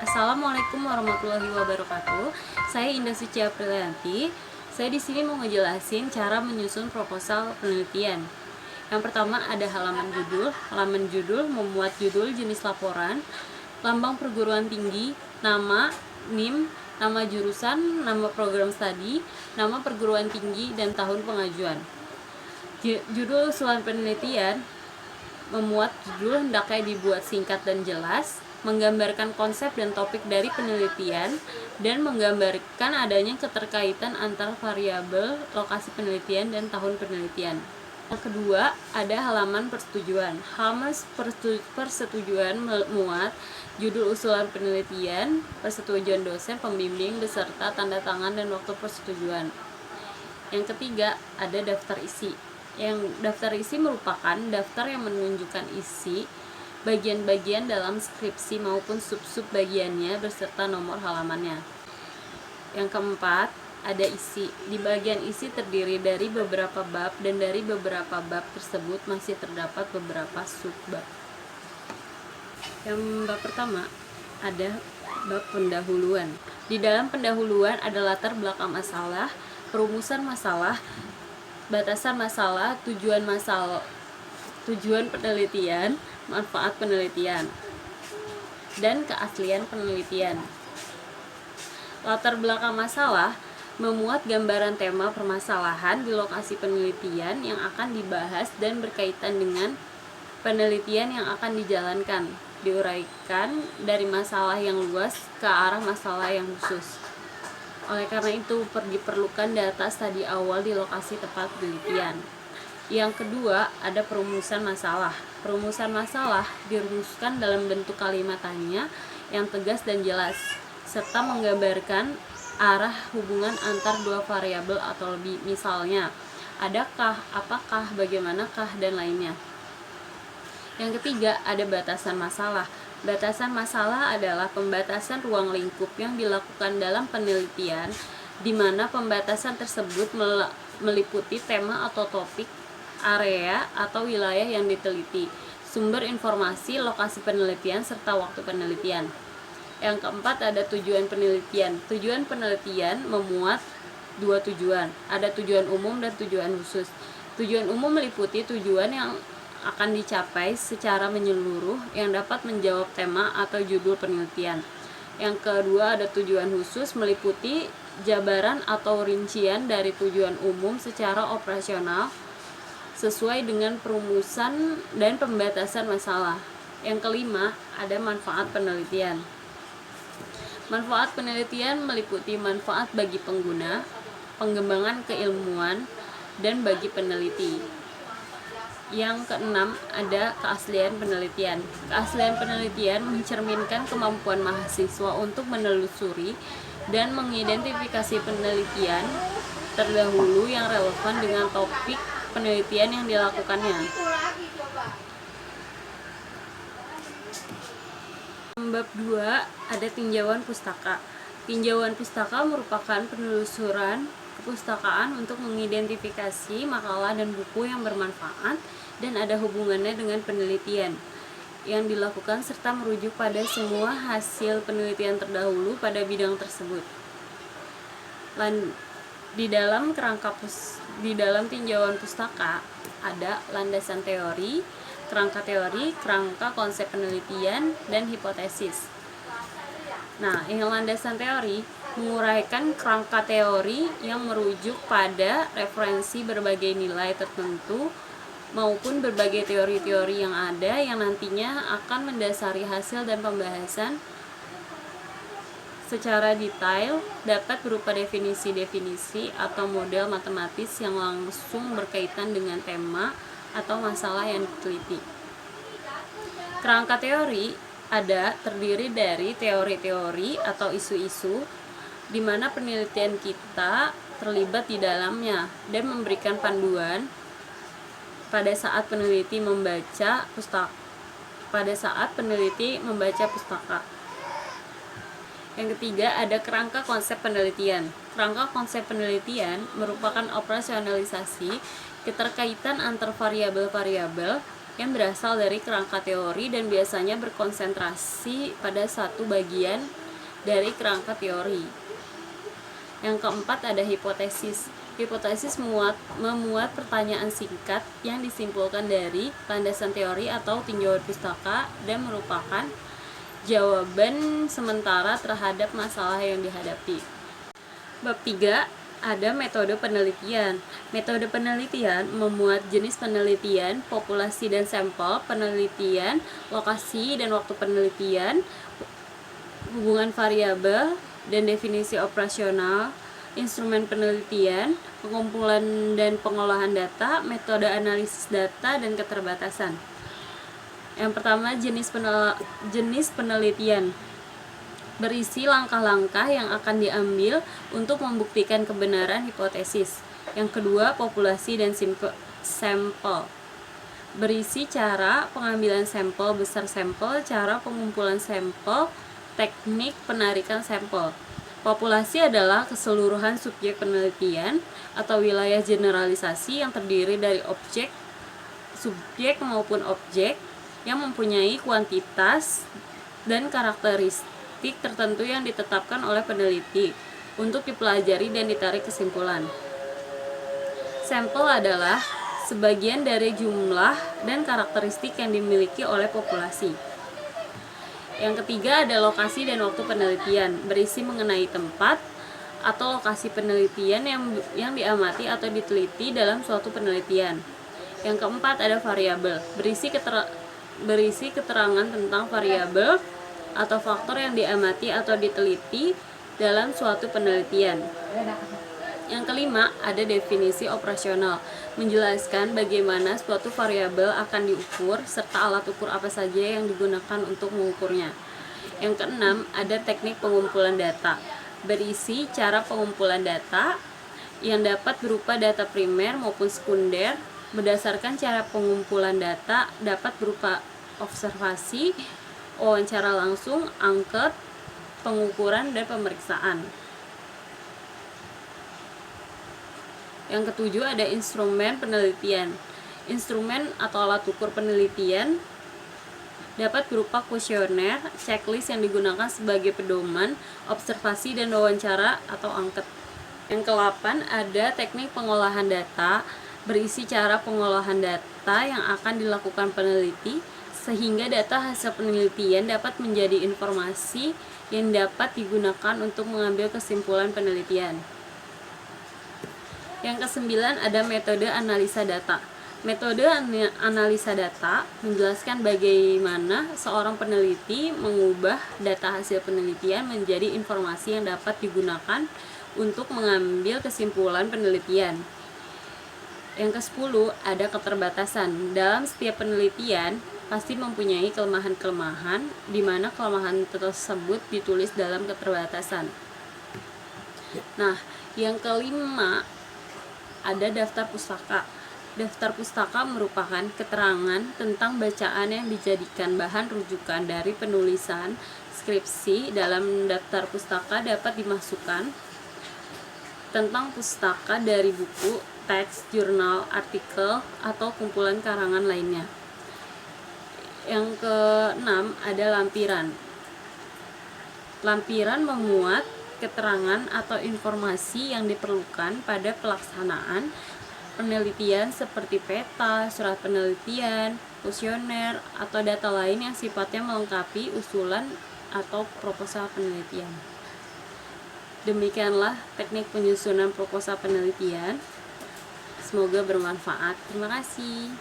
Assalamualaikum warahmatullahi wabarakatuh. Saya Indah Suci Aprilianti. Saya di sini mau ngejelasin cara menyusun proposal penelitian. Yang pertama ada halaman judul. Halaman judul memuat judul, jenis laporan, lambang perguruan tinggi, nama, NIM, nama jurusan, nama program studi, nama perguruan tinggi, dan tahun pengajuan. Judul usulan penelitian memuat judul hendaknya dibuat singkat dan jelas, menggambarkan konsep dan topik dari penelitian, dan menggambarkan adanya keterkaitan antar variabel lokasi penelitian dan tahun penelitian. Yang kedua, ada halaman persetujuan. Halaman persetujuan memuat judul usulan penelitian, persetujuan dosen, pembimbing, beserta tanda tangan dan waktu persetujuan. Yang ketiga, ada daftar isi. Yang daftar isi merupakan daftar yang menunjukkan isi bagian-bagian dalam skripsi maupun sub-sub bagiannya beserta nomor halamannya. Yang keempat, ada isi. Di bagian isi terdiri dari beberapa bab, dan dari beberapa bab tersebut masih terdapat beberapa sub-bab. Yang bab pertama ada bab pendahuluan. Di dalam pendahuluan ada latar belakang masalah, perumusan masalah, batasan masalah, tujuan penelitian, manfaat penelitian, dan keaslian penelitian. Latar belakang masalah memuat gambaran tema permasalahan di lokasi penelitian yang akan dibahas dan berkaitan dengan penelitian yang akan dijalankan, diuraikan dari masalah yang luas ke arah masalah yang khusus. Oleh karena itu, diperlukan data studi awal di lokasi tempat penelitian. Yang kedua, ada perumusan masalah. Perumusan masalah dirumuskan dalam bentuk kalimat tanya yang tegas dan jelas, serta menggambarkan arah hubungan antar dua variabel atau lebih. Misalnya, adakah, apakah, bagaimanakah, dan lainnya. Yang ketiga, ada batasan masalah. Batasan masalah adalah pembatasan ruang lingkup yang dilakukan dalam penelitian, di mana pembatasan tersebut meliputi tema atau topik, area atau wilayah yang diteliti, sumber informasi, lokasi penelitian, serta waktu penelitian. Yang keempat, ada tujuan penelitian. Tujuan penelitian memuat dua tujuan. Ada tujuan umum dan tujuan khusus. Tujuan umum meliputi tujuan yang akan dicapai secara menyeluruh yang dapat menjawab tema atau judul penelitian. Yang kedua, ada tujuan khusus meliputi jabaran atau rincian dari tujuan umum secara operasional sesuai dengan perumusan dan pembatasan masalah. Yang kelima, ada manfaat penelitian. Manfaat penelitian meliputi manfaat bagi pengguna, pengembangan keilmuan, dan bagi peneliti. Yang keenam, ada keaslian penelitian. Keaslian penelitian mencerminkan kemampuan mahasiswa untuk menelusuri dan mengidentifikasi penelitian terdahulu yang relevan dengan topik penelitian yang dilakukannya. Bab 2, ada tinjauan pustaka. Tinjauan pustaka merupakan penelusuran kepustakaan untuk mengidentifikasi makalah dan buku yang bermanfaat dan ada hubungannya dengan penelitian yang dilakukan serta merujuk pada semua hasil penelitian terdahulu pada bidang tersebut. Di dalam tinjauan pustaka ada landasan teori, kerangka konsep penelitian, dan hipotesis. Nah, yang landasan teori menguraikan kerangka teori yang merujuk pada referensi berbagai nilai tertentu maupun berbagai teori-teori yang ada yang nantinya akan mendasari hasil dan pembahasan secara detail, dapat berupa definisi-definisi atau model matematis yang langsung berkaitan dengan tema atau masalah yang diteliti. Kerangka teori terdiri dari teori-teori atau isu-isu di mana penelitian kita terlibat di dalamnya dan memberikan panduan pada saat peneliti membaca pustaka. Yang ketiga, ada kerangka konsep penelitian. Kerangka konsep penelitian merupakan operasionalisasi keterkaitan antar variabel-variabel yang berasal dari kerangka teori dan biasanya berkonsentrasi pada satu bagian dari kerangka teori. Yang keempat ada hipotesis. Hipotesis memuat pertanyaan singkat yang disimpulkan dari landasan teori atau tinjauan pustaka dan merupakan jawaban sementara terhadap masalah yang dihadapi. Bab 3 ada metode penelitian. Metode penelitian memuat jenis penelitian, populasi dan sampel penelitian, lokasi dan waktu penelitian, hubungan variabel dan definisi operasional, instrumen penelitian, pengumpulan dan pengolahan data, metode analisis data, dan keterbatasan. Yang pertama, jenis penelitian berisi langkah-langkah yang akan diambil untuk membuktikan kebenaran hipotesis. Yang kedua, populasi dan sampel berisi cara pengambilan sampel, besar sampel, cara pengumpulan sampel, teknik penarikan sampel. Populasi adalah keseluruhan subjek penelitian atau wilayah generalisasi yang terdiri dari subjek maupun objek yang mempunyai kuantitas dan karakteristik tertentu yang ditetapkan oleh peneliti untuk dipelajari dan ditarik kesimpulan. Sampel adalah sebagian dari jumlah dan karakteristik yang dimiliki oleh populasi. Yang ketiga ada lokasi dan waktu penelitian, berisi mengenai tempat atau lokasi penelitian yang diamati atau diteliti dalam suatu penelitian. Yang keempat ada variabel, berisi keterangan tentang variabel atau faktor yang diamati atau diteliti dalam suatu penelitian. Yang kelima ada definisi operasional, menjelaskan bagaimana suatu variabel akan diukur serta alat ukur apa saja yang digunakan untuk mengukurnya. Yang keenam ada teknik pengumpulan data, berisi cara pengumpulan data yang dapat berupa data primer maupun sekunder. Berdasarkan cara pengumpulan data dapat berupa observasi, wawancara langsung, angket, pengukuran, dan pemeriksaan. Yang ketujuh ada instrumen penelitian. Instrumen atau alat ukur penelitian dapat berupa kuesioner, checklist yang digunakan sebagai pedoman, observasi dan wawancara atau angket. Yang ke-8 ada teknik pengolahan data, berisi cara pengolahan data yang akan dilakukan peneliti sehingga data hasil penelitian dapat menjadi informasi yang dapat digunakan untuk mengambil kesimpulan penelitian. Yang ke-9 ada metode analisa data. Metode analisa data menjelaskan bagaimana seorang peneliti mengubah data hasil penelitian menjadi informasi yang dapat digunakan untuk mengambil kesimpulan penelitian. Yang ke-10 ada keterbatasan. Dalam setiap penelitian pasti mempunyai kelemahan-kelemahan, di mana kelemahan tersebut ditulis dalam keterbatasan. Nah, yang kelima ada daftar pustaka. Daftar pustaka merupakan keterangan tentang bacaan yang dijadikan bahan rujukan dari penulisan skripsi. Dalam daftar pustaka dapat dimasukkan tentang pustaka dari buku, teks, jurnal, artikel, atau kumpulan karangan lainnya. Yang ke-6 ada lampiran. Lampiran memuat keterangan atau informasi yang diperlukan pada pelaksanaan penelitian seperti peta, surat penelitian, kuesioner, atau data lain yang sifatnya melengkapi usulan atau proposal penelitian. Demikianlah teknik penyusunan proposal penelitian. Semoga bermanfaat. Terima kasih.